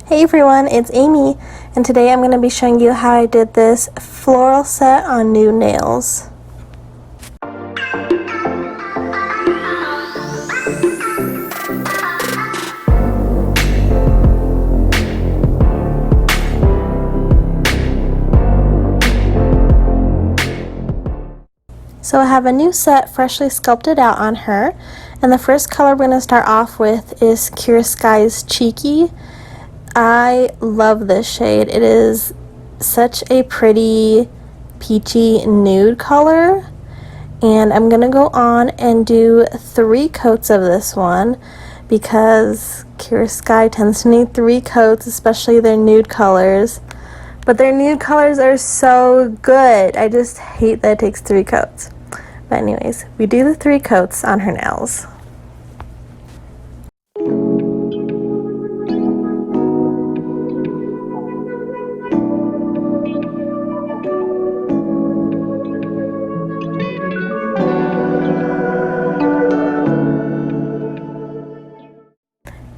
Hey everyone, it's Amy, and today I'm going to be showing you how I did this floral set on Nude nails. So I have a new set freshly sculpted out on her, and the first color we're going to start off with is Kira Sky's Cheeky. I love this shade. It is such a pretty peachy nude color, and I'm going to go on and do 3 coats of this one because Kira Sky tends to need 3 coats, especially their nude colors. But their nude colors are so good. I just hate that it takes 3 coats. But anyways, we do the 3 coats on her nails.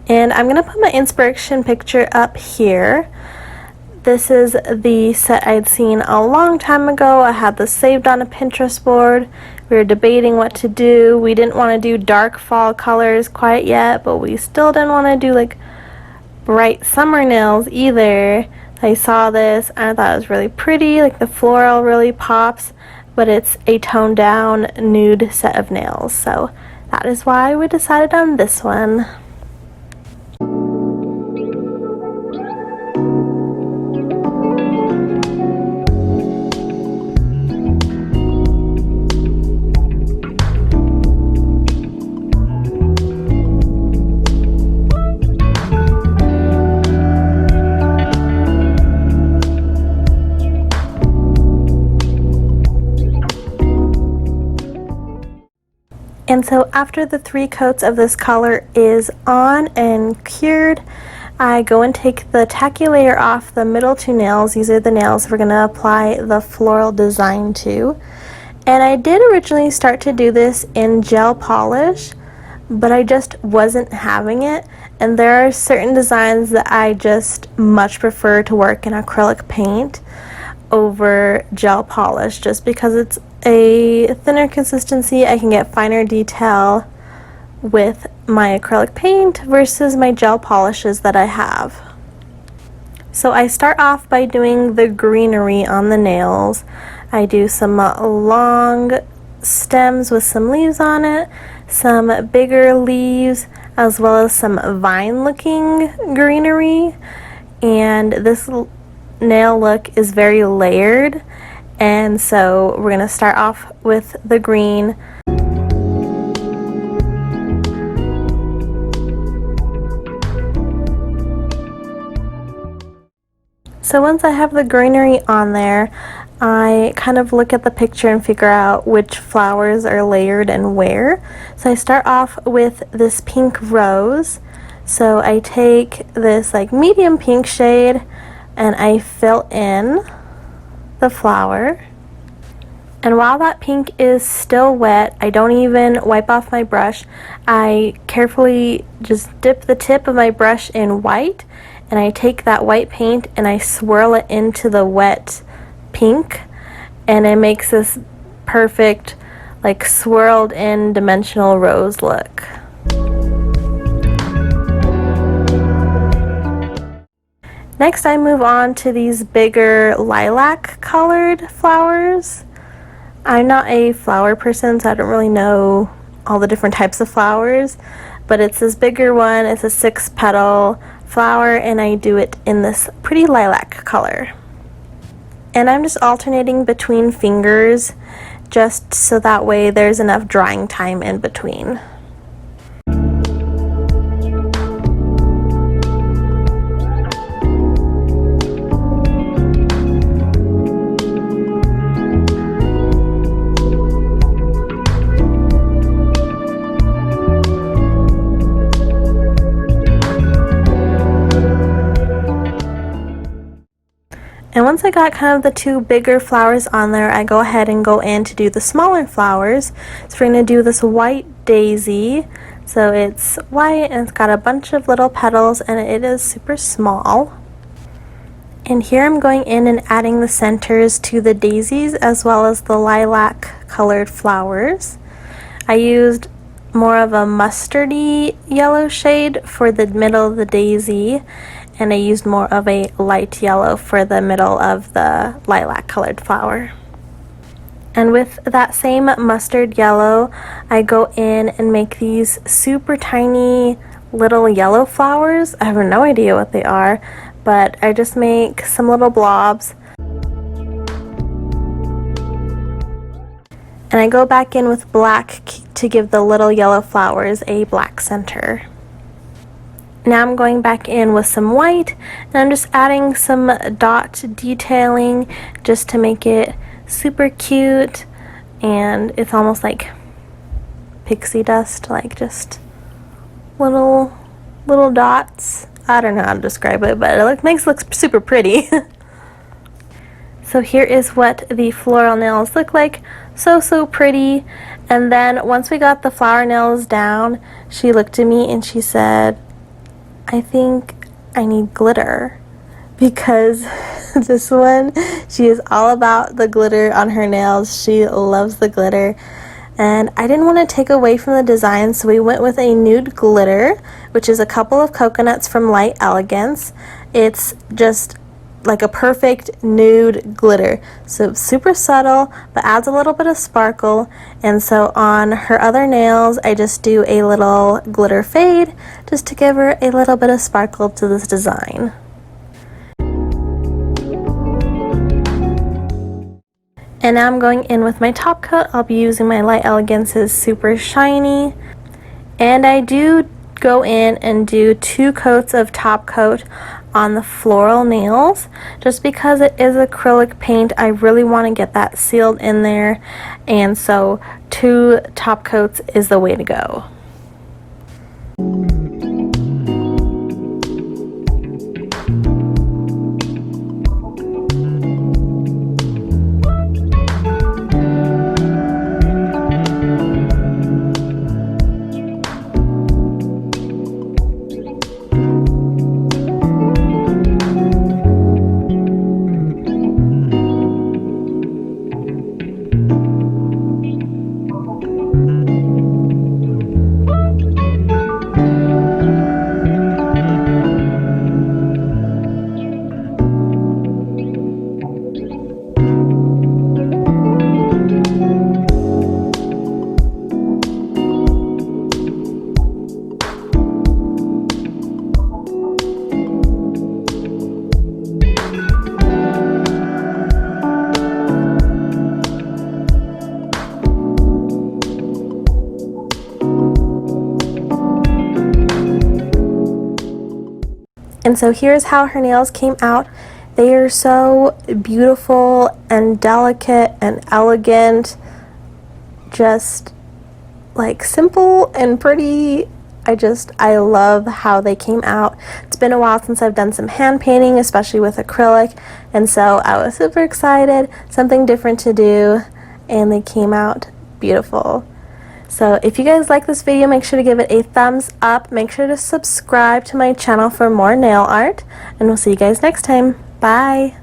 And I'm going to put my inspiration picture up here. This is the set I'd seen a long time ago. I had this saved on a Pinterest board. We were debating what to do. We didn't want to do dark fall colors quite yet, but we still didn't want to do like bright summer nails either. I saw this and I thought it was really pretty, like the floral really pops, but it's a toned down nude set of nails. So that is why we decided on this one. And so after the 3 coats of this color is on and cured, I go and take the tacky layer off the middle 2 nails. These are the nails we're going to apply the Floral Design to. And I did originally start to do this in gel polish, but I just wasn't having it. And there are certain designs that I just much prefer to work in acrylic paint over gel polish, just because it's a thinner consistency. I can get finer detail with my acrylic paint versus my gel polishes that I have. So I start off by doing the greenery on the nails. I do some long stems with some leaves on it, some bigger leaves, as well as some vine looking greenery. And this nail look is very layered, and so we're going to start off with the green. So once I have the greenery on there, I kind of look at the picture and figure out which flowers are layered and where. So I start off with this pink rose. So I take this like medium pink shade and I fill in the flower. And while that pink is still wet, I don't even wipe off my brush. I carefully just dip the tip of my brush in white, and I take that white paint and I swirl it into the wet pink, and it makes this perfect like swirled in dimensional rose look. Next, I move on to these bigger lilac colored flowers. I'm not a flower person, so I don't really know all the different types of flowers, but it's this bigger one. It's a 6-petal flower, and I do it in this pretty lilac color. And I'm just alternating between fingers just so that way there's enough drying time in between. And once I got kind of the 2 bigger flowers on there, I go ahead and go in to do the smaller flowers. So we're going to do this white daisy, So it's white and it's got a bunch of little petals and it is super small. And here I'm going in and adding the centers to the daisies as well as the lilac colored flowers. I used more of a mustardy yellow shade for the middle of the daisy, and I used more of a light yellow for the middle of the lilac colored flower. And with that same mustard yellow, I go in and make these super tiny little yellow flowers. I have no idea what they are, but I just make some little blobs. And I go back in with black to give the little yellow flowers a black center. Now I'm going back in with some white, and I'm just adding some dot detailing just to make it super cute, and it's almost like pixie dust, like just little dots. I don't know how to describe it, but it makes it look super pretty. So here is what the floral nails look like. So pretty. And then once we got the flower nails down, she looked at me and she said, I think I need glitter, because this one, she is all about the glitter on her nails. She loves the glitter. And I didn't want to take away from the design, so we went with a nude glitter, which is a couple of coconuts from Light Elegance. It's just like a perfect nude glitter, so super subtle but adds a little bit of sparkle. And so on her other nails I just do a little glitter fade just to give her a little bit of sparkle to this design. And now I'm going in with my top coat. I'll be using my Light Elegance's Super Shiny, and I do go in and do 2 coats of top coat on the floral nails. Just because it is acrylic paint, I really want to get that sealed in there, and so 2 top coats is the way to go. And so here's how her nails came out. They are so beautiful and delicate and elegant, just like simple and pretty. I love how they came out. It's been a while since I've done some hand painting, especially with acrylic, and so I was super excited, something different to do, and they came out beautiful. So if you guys like this video, make sure to give it a thumbs up. Make sure to subscribe to my channel for more nail art, and we'll see you guys next time. Bye!